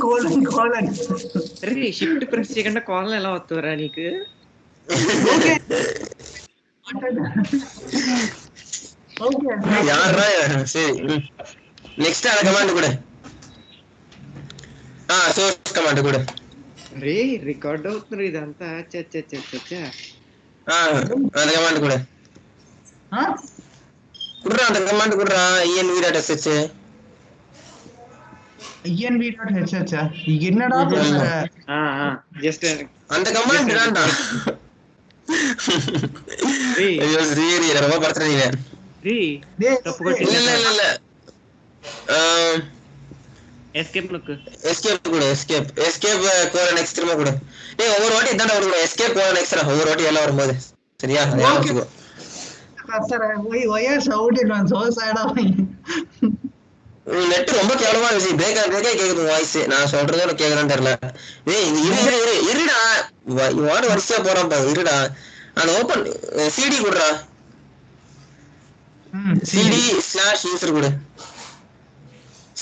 అరే షిఫ్ట్ ప్రెస్ చేయకుండా కాలన్ ఎలా వస్తుందిరా నీకు? Okay. யாரா சரி நெக்ஸ்ட் அந்த கமாண்ட் கொடு. சோர்ஸ் கமாண்ட் கொடு. రే రికార్డ్ అవుతుంది ఇదంతా. அந்த கமாண்ட் கொடு. குடுறா அந்த கமாண்ட் குடுறா. env.sh env.sh என்னடா பண்ற? ஜஸ்ட் அந்த கமாண்ட் தான்டா. ஐயோ சீரி ரொம்ப படுத்துறீங்க. தப்பு கொட்டி. இல்ல எஸ்கேப் நொக்கு. எஸ்கேப் கொடு. எஸ்கேப் கோலன் x திரும்ப கொடு. டேய் ஒவ்வொரு வாட்டி இதான்டா கொடுக்கணும். எஸ்கேப் கோலன் x ஒவ்வொரு வாட்டி எல்லாம் வரும்போது சரியா? ஞாபகம் why are shouting on so sad of me? Net ரொம்ப கேவலமா இருந்துச்சு. பிரேக்கா கேக்குது வாய்ஸ். நான் சொல்றது உனக்கு கேக்குதான்னு தெரியல. ஏய் இருடா. வாடு வரிசையா போறான் பாரு. இருடா. நான் ஓபன் cd குடுறா. cd/user கொடு.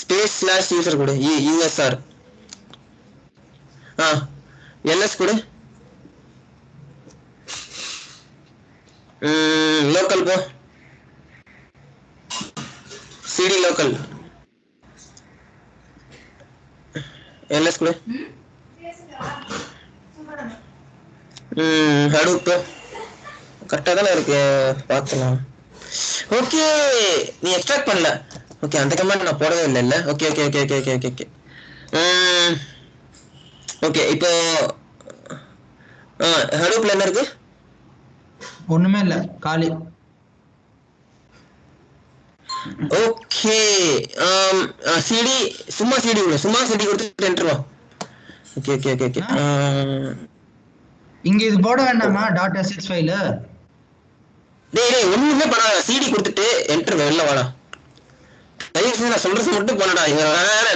space/user கொடு. usr. ls கொடு. லோக்கல் போ. cd local. ls கொடு. ஹடூப் கரெக்டா தானே இருக்கு. பார்க்கலாம். ஓகே நீ எக்ஸ்ட்ராக்ட் பண்ணல. ஓகே அந்த கமாண்ட் நான் போடவே இல்ல. Okay okay okay okay okay okay okay okay இப்போ ஹடூப்ல என்ன இருக்கு? ஒண்ணுமே இல்ல, காலி. ஓகே சிடி சும்மா சிடி கொடு, சும்மா சிடி கொடுத்து என்டர் வா. ஓகே ஓகே ஓகே ஓகே இங்க இது போட வேண்டாமா .sh ஃபைல்? டேய் டேய் ஒண்ணுமே பண்ணாத, சிடி கொடுத்துட்டு என்டர் வெளில வாடா. தயவு செஞ்சு நான் சொல்றது மட்டும் பண்ணடா. இவன் வேற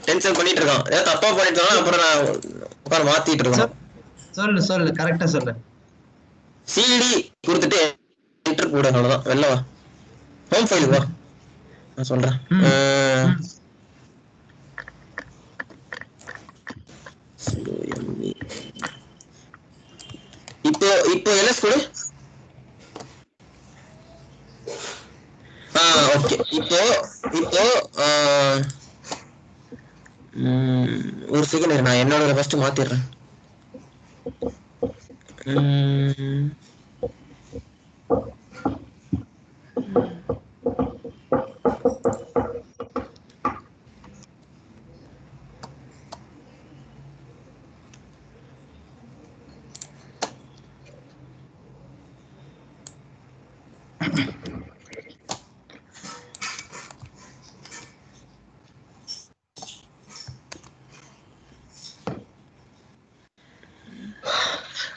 டென்ஷன் பண்ணிட்டு இருக்கான். ஏதாவது தப்பா பண்ணிட்டு அப்புறம் நான் உட்கார மாத்திட்டு இருக்கேன். சொல்லு சொல்லு, கரெக்டா சொல்லு. சிடி கொடுத்துட்டு என்டர் போடு, அவ்வளவுதான். வெளில வா, ஹோம் ஃபைல் வா, நான் சொல்றேன். இப்போ இப்போ எல்எஸ் கொடு. ஓகே இப்போ இப்போ ஒரு செகண்ட் நான் என்னோட ஃபர்ஸ்ட் மாத்திடுறேன்.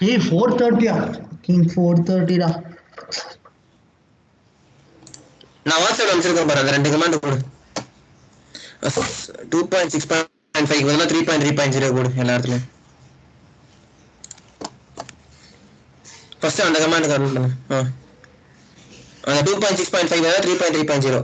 ஏய் 4:30 கிங் 4:30 டா. நான் வாட்ஸ்அப்ல அனுப்பிச்சிருக்கேன் பாரு, அந்த ரெண்டு கமாண்ட் போடு. 2.6.5 பதிலா 3.3.0 போடு எல்லா இடத்துலயும். ஃபர்ஸ்ட் அந்த கமாண்ட் கரெக்ட் பண்ணு. அந்த 2.6.5 பதிலா 3.3.0.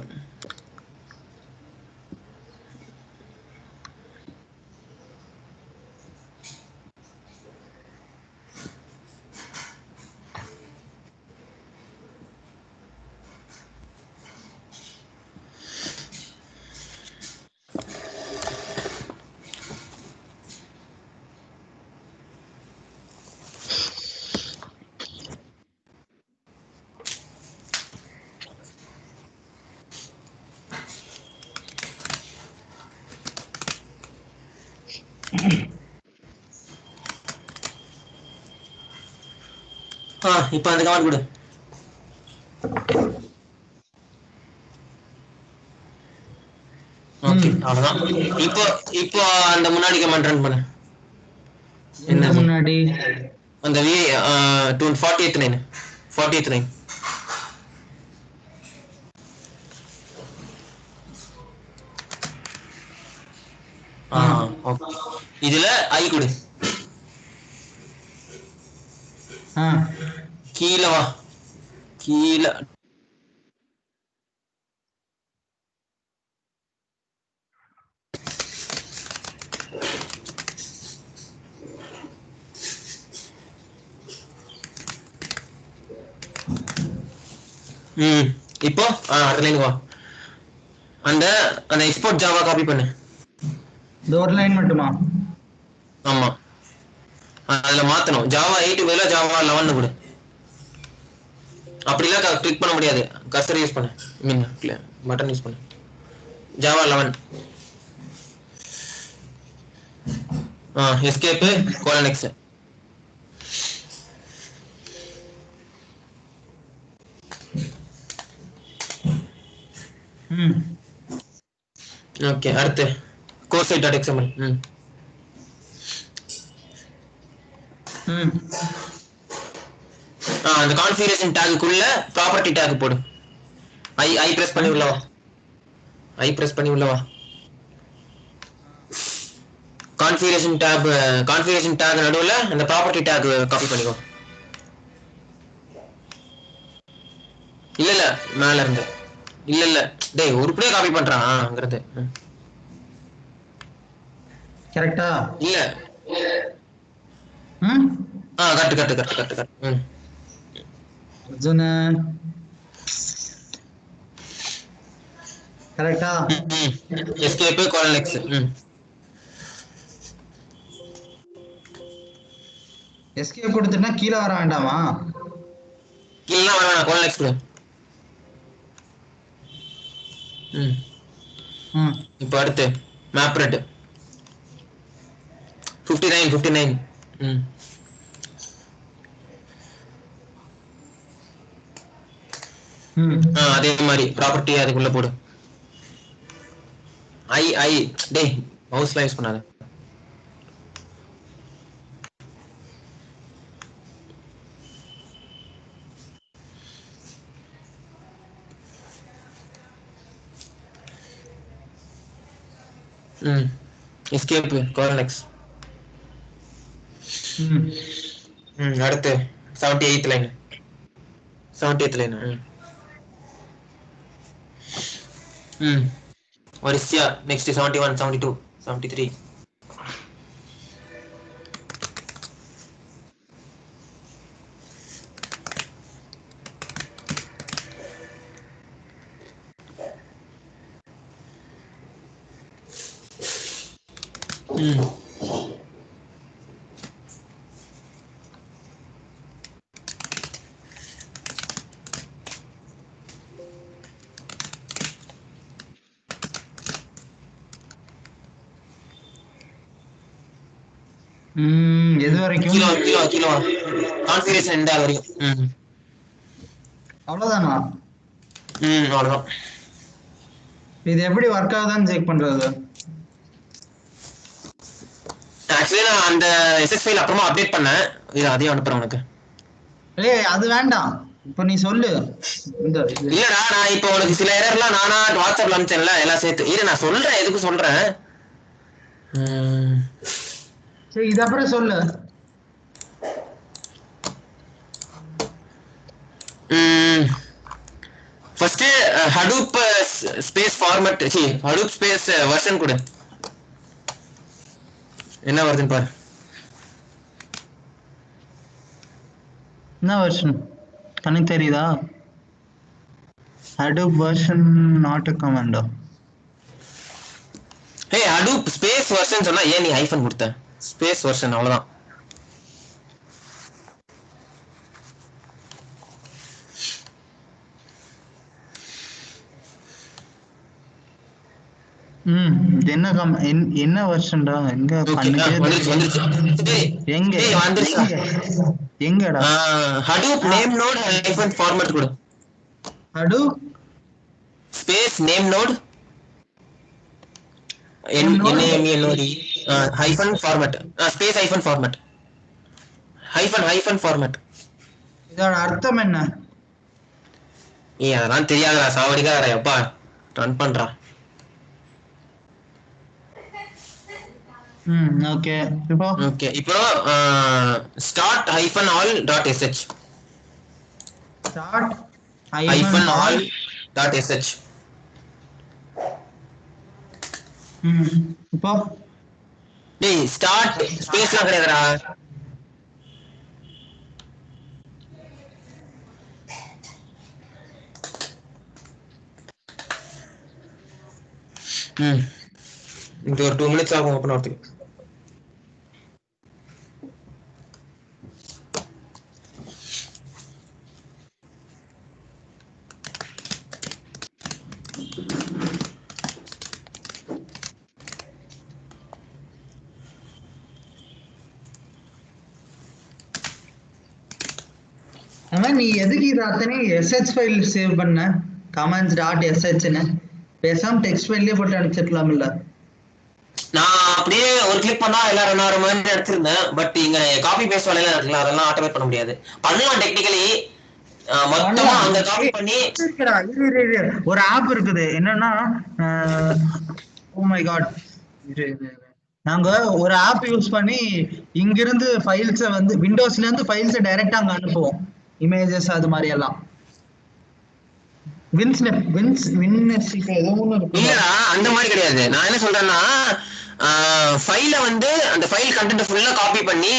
இப்போ அந்த கமாண்ட் கொடு. ஓகே அவ்வளவுதான். இப்போ இப்போ அந்த முன்னாடி கமாண்ட் ரன் பண்ணு. என்ன முன்னாடி? அந்த வி 48 லைன் 48 லைன். ஓகே இதுல ஐ கொடு. கீழே வா, கீழே இப்போ அடுத்த லைன் வா. அந்த அந்த எக்ஸ்போர்ட் ஜாவா காப்பி பண்ணு. இந்த ஒரு லைன் மட்டுமா? ஆமா, அதுல மாத்தணும். ஜாவா 8 பதிலா ஜாவா 11 கொடு. அப்படிலாம் கிளிக் பண்ண முடியாது, கர்சர் யூஸ் பண்ணு, மீன் பட்டன் யூஸ் பண்ணு. Java 11 escape colon X. Okay அடுத்து கோர்ஸ் சைட் டாட் எக்ஸ்எம்எல். அந்த கான்ஃபிகரேஷன் டாகுக்குள்ள ப்ராப்பர்ட்டி டாக் போடு. ஐ பிரஸ் பண்ணி உள்ள வா, ஐ பிரஸ் பண்ணி உள்ள வா. கான்ஃபிகரேஷன் டாக் நடுவுல அந்த ப்ராப்பர்ட்டி டாக் காப்பி பண்ணிக்கோ. இல்ல இல்ல மேல இருந்து இல்ல இல்ல டேய் உருப்படியா காப்பி பண்றான் அங்கிறது. கரெக்ட்டா? இல்ல correct correct correct correct correct. அர்ஜுனா கரெக்ட்டா? Escape colon X. எஸ்கேப் கொடுத்துட்டா கீழ வர வேண்டாமா? கீழ வர வேணாம், கோலன் எக்ஸ். இப்போ அடுத்து மேப்ரெட் 59 அதே மாதிரி ப்ராப்பர்ட்டி அதுக்குள்ள போடு. ஐ டேய் மவுஸ்லாம் யூஸ் பண்ணாத. எஸ்கேப் கோரனெக்ஸ். அடுத்து 78th லைன். வரிசையா நெக்ஸ்ட் 71 72 73. எது வரைக்கும்? கிலோ கான்ஃபிகரேஷன் எண்ட் வரைக்கும். அவ்வளவுதானா? அவ்வளவுதான். இது எப்படி ஒர்க் ஆகுதான்னு செக் பண்றது? ஆக்சுவலி நான் அந்த எஸ்எஸ் ஃபைல் அப்புறமா அப்டேட் பண்ணேன். இது அதையும் அனுப்புறேன் உனக்கு. ஏய் அது வேண்டாம், இப்போ நீ சொல்லு. இல்லடா நான் இப்போ உனக்கு சில எரர்லாம் நானா வாட்ஸ்அப்ல அனுப்பிச்சேன்ல எல்லாம் சேர்த்து. இரு நான் சொல்றேன், எதுக்கு சொல்றேன். சரி இது அப்புறம் சொல்லு. First Hadoop space format Hadoop space version கொடு. என்ன வருதுன்னு பாரு. என்ன வெர்ஷன் கணக்கு தெரியுதா? Hadoop version not a command. ஏய் ஹடூப் ஸ்பேஸ் வெர்ஷன் சொன்னா ஏன் நீ ஹைஃபன் கொடுத்த? ஸ்பேஸ் வெர்ஷன் அவ்வளவுதான். என்ன வெர்ஷன்டா? எங்க எங்க எங்கடா? Hadoop name node hyphen format கொடு. Hadoop space name node NAME hyphen format space hyphen format hyphen format. இதோட அர்த்தம் என்ன? அதெல்லாம் தெரியாதடா, சாவடிக்காதடா. எப்பா ரன் பண்றா. ஓகே இப்போ start hyphen all dot sh start hyphen all dot sh. இப்போ டேய் ஸ்டார்ட் ஸ்பேஸ்லாம் கிடையாதுடா. இது ஒரு 2 minutes ஆகும் ஓபன் ஆகிறதுக்கு. நீ எதுக்கு இது அத்தனை எஸ்ஹெச் ஃபைல் சேவ் பண்ண? கமெண்ட்ஸ் டாட் எஸ்ஹெச்னு பேசாம டெக்ஸ்ட் ஃபைல்லே போட்டு அனுப்பிச்சிடலாம்ல. நான் அப்படியே ஒரு கிளிக் பண்ணா எல்லாம் ரன் ஆகிற மாதிரி எடுத்திருந்தேன். பட் இங்க காப்பி பேஸ்ட் வேலையில இருக்குல்ல, அதெல்லாம் ஆட்டோமேட் பண்ண முடியாது. பண்ணலாம் டெக்னிக்கலி, மொத்தமா அங்க காப்பி பண்ணி. ஒரு ஆப் இருக்குது என்னன்னா, ஓ மை காட், நாங்க ஒரு ஆப் யூஸ் பண்ணி இங்கிருந்து ஃபைல்ஸை வந்து விண்டோஸ்ல இருந்து ஃபைல்ஸை டைரக்டா அங்க அனுப்புவோம். இமேஜஸ் அது மாதிரி எல்லாம். இல்லடா அந்த மாதிரி கிடையாது. நான் என்ன சொல்றேன்னா, ஃபைல வந்து அந்த ஃபைல் கண்டென்ட் ஃபுல்லா காப்பி பண்ணி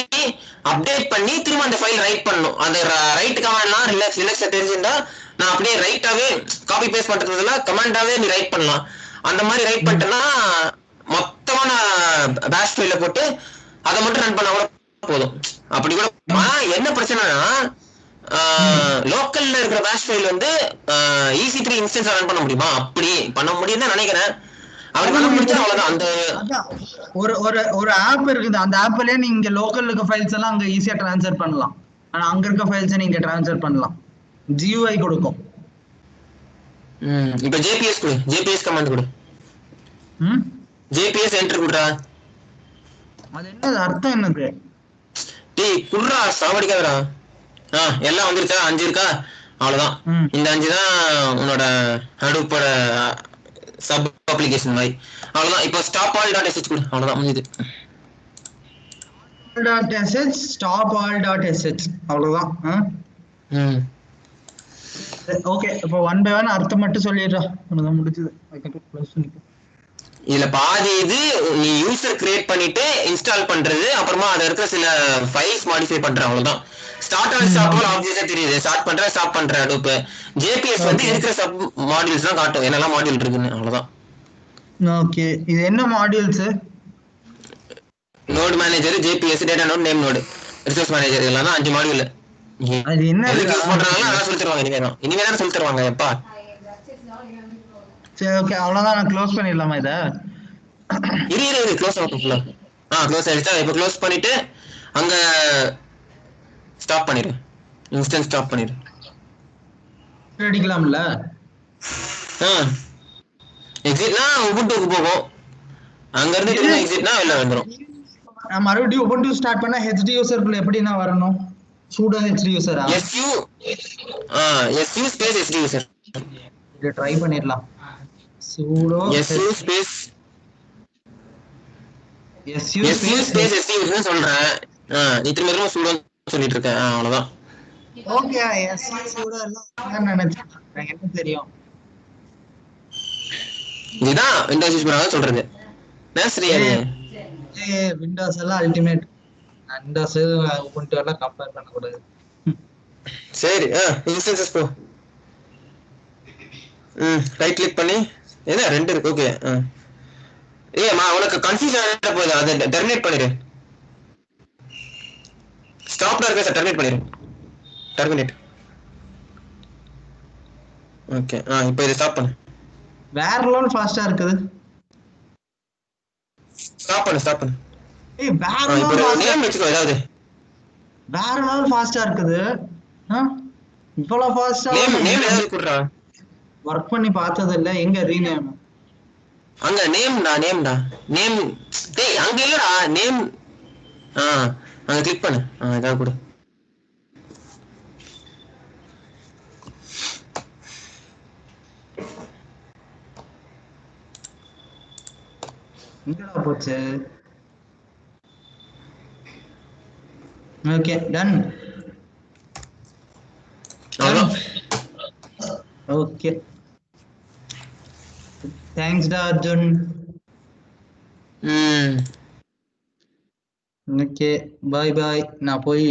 அப்டேட் பண்ணி திரும்ப அந்த ஃபைல் ரைட் பண்ணணும். அந்த ரைட் கமாண்ட்லாம் லினக்ஸ்ல தெரிஞ்சிருந்தா நான் அப்படியே ரைட்டாவே காப்பி பேஸ்ட் பண்றதுல கமாண்டாவே நீ ரைட் பண்ணலாம். அந்த மாதிரி ரைட் பண்ணிட்டேன்னா மொத்தமான பேஷ் ஃபைல போட்டு அதை மட்டும் ரன் பண்ணா கூட போதும். அப்படி கூட என்ன பிரச்சனைனா, லோக்கல்ல இருக்கிற பேஷ் ஃபைல் வந்து EC3 இன்ஸ்டன்ஸ் ரன் பண்ண முடியுமா? அப்படி பண்ண முடியும்னு நினைக்கிறேன். அப்படி பண்ண முடிஞ்சா அவ்வளவுதான். அந்த ஒரு ஒரு ஒரு ஆப் இருக்குது, அந்த ஆப்லயே நீங்க லோக்கல் இருக்க ஃபைல்ஸ் எல்லாம் அங்க ஈஸியா ட்ரான்ஸ்ஃபர் பண்ணலாம். ஆனா அங்க இருக்க ஃபைல்ஸ் நீங்க ட்ரான்ஸ்ஃபர் பண்ணலாம். GUI கொடுக்கும். இப்ப JPS கொடு, JPS கமாண்ட் கொடு. JPS என்டர் குடுறா. அது என்னது அர்த்தம் என்னது? டேய் குடுறா, சாவடிக்காதடா. எல்லாம் வந்துருச்சா? 5 இருக்கா? அவ்வளவுதான். இந்த 5 தான் உன்னோட ஹடூப்போட சப் அப்ளிகேஷன் மாதிரி. அவ்வளவுதான். இப்போ ஸ்டாப் ஆல் டாட் sh கொடு. அவ்வளவுதான் முடிஞ்சது. .sh stop all.sh அவ்வளவுதான். ஓகே, இப்போ 1 by 1 அர்த்தம் மட்டும் சொல்லிடுறா. அவ்வளவுதான் முடிஞ்சது. இதுல பாதி இது நீ யூசர் கிரியேட் பண்ணிட்டு இன்ஸ்டால் பண்றது, அப்புறமா அதுல இருக்க சில ஃபைல்ஸ் மாடிஃபை பண்ற, அவ்வளவுதான். ஸ்டார்ட் அண்ட் ஸ்டாப் ஆல் ஆப்ஜெக்ட்ஸா தெரியுது. ஸ்டார்ட் பண்ற, ஸ்டாப் பண்ற ஹடூப். JPS வந்து இருக்கிற சப் மாடியூல்ஸ் தான் காட்டும், என்னெல்லாம் மாடியூல் இருக்குன்னு. அவ்வளவுதான். ஓகே, இது என்ன modules? Node manager, JPS, data node, name node, resource manager, இதெல்லாம் தான் 5 மாடியூல். அது என்ன யூஸ் பண்றாங்களோ அதான் சொல்லி தருவாங்க. இனிமே தான் சொல்லி தருவாங்க. எப்பா சரி, ஓகே, அவ்வளவுதான். நான் க்ளோஸ் பண்ணிடலாமா இத? இரு க்ளோஸ் ஆகட்டும் ஃபுல்லா. க்ளோஸ் ஆயிடுச்சா? இப்போ க்ளோஸ் பண்ணிட்டு அங்க ஸ்டாப் பண்ணிரு, இன்ஸ்டன்ஸ் ஸ்டாப் பண்ணிரு. அடிக்கலாம்ல? எக்ஸிட்னா உபுண்டுக்கு போகும், அங்க இருந்து திரும்ப எக்ஸிட்னா வெளில வந்துரும். நான் மறுபடியும் உபுண்டு ஸ்டார்ட் பண்ணா HD யூசர்க்குள்ள எப்படினா வரணும்? sudo HD user su space HD user. இத ட்ரை பண்ணிரலாம். sudo su space SD user சொல்றேன். நீ திரும்ப sudo சொல்லிட்டு இருக்க. அவ்வளவுதான். ஓகே, sudo எல்லாம் நினைச்சேன். எனக்கு தெரியும். இதுதான் விண்டோஸ் யூஸ் பண்ணாத சொல்றது. நேஸ்ரியானே விண்டோஸ் எல்லாம் அல்டிமேட். விண்டோஸ் உபுண்டு எல்லாம் கம்பேர் பண்ண கூடாது. சரி, இன்ஸ்டன்சஸ் போ. ரைட் கிளிக் பண்ணி என்ன 2 இருக்கு. ஓகே. உனக்கு கன்ஃபியூஷன் ஆயிட்ட போகுது, அதை டெர்மினேட் பண்ணிடு. ஸ்டாப்ல இருக்க சார், டெர்மினேட் பண்ணிடு. டெர்மினேட். ஓகே. இப்போ இதை ஸ்டாப் பண்ணு. வேற லெவல் ஃபாஸ்டா இருக்குது. ஸ்டாப் பண்ணு. வேற லெவல் நேம் வெச்சுக்கோ ஏதாவது. வேற லெவல் ஃபாஸ்டா இருக்குது. இவ்வளவு ஃபாஸ்டா நேம் ஏதாவது குடுறா. வர்க் பண்ணி பார்த்தது இல்ல. எங்க ரீநேம்? அங்க நேம்டா. நேம் டேய் அங்க இல்லடா நேம். அங்க கிளிக் பண்ணு. ஏதாவது கொடு. எங்கடா போச்சு? Okay, ton. ஓகே, தேங்க்ஸ் டா அர்ஜுன். Okay, by by. நான் போய்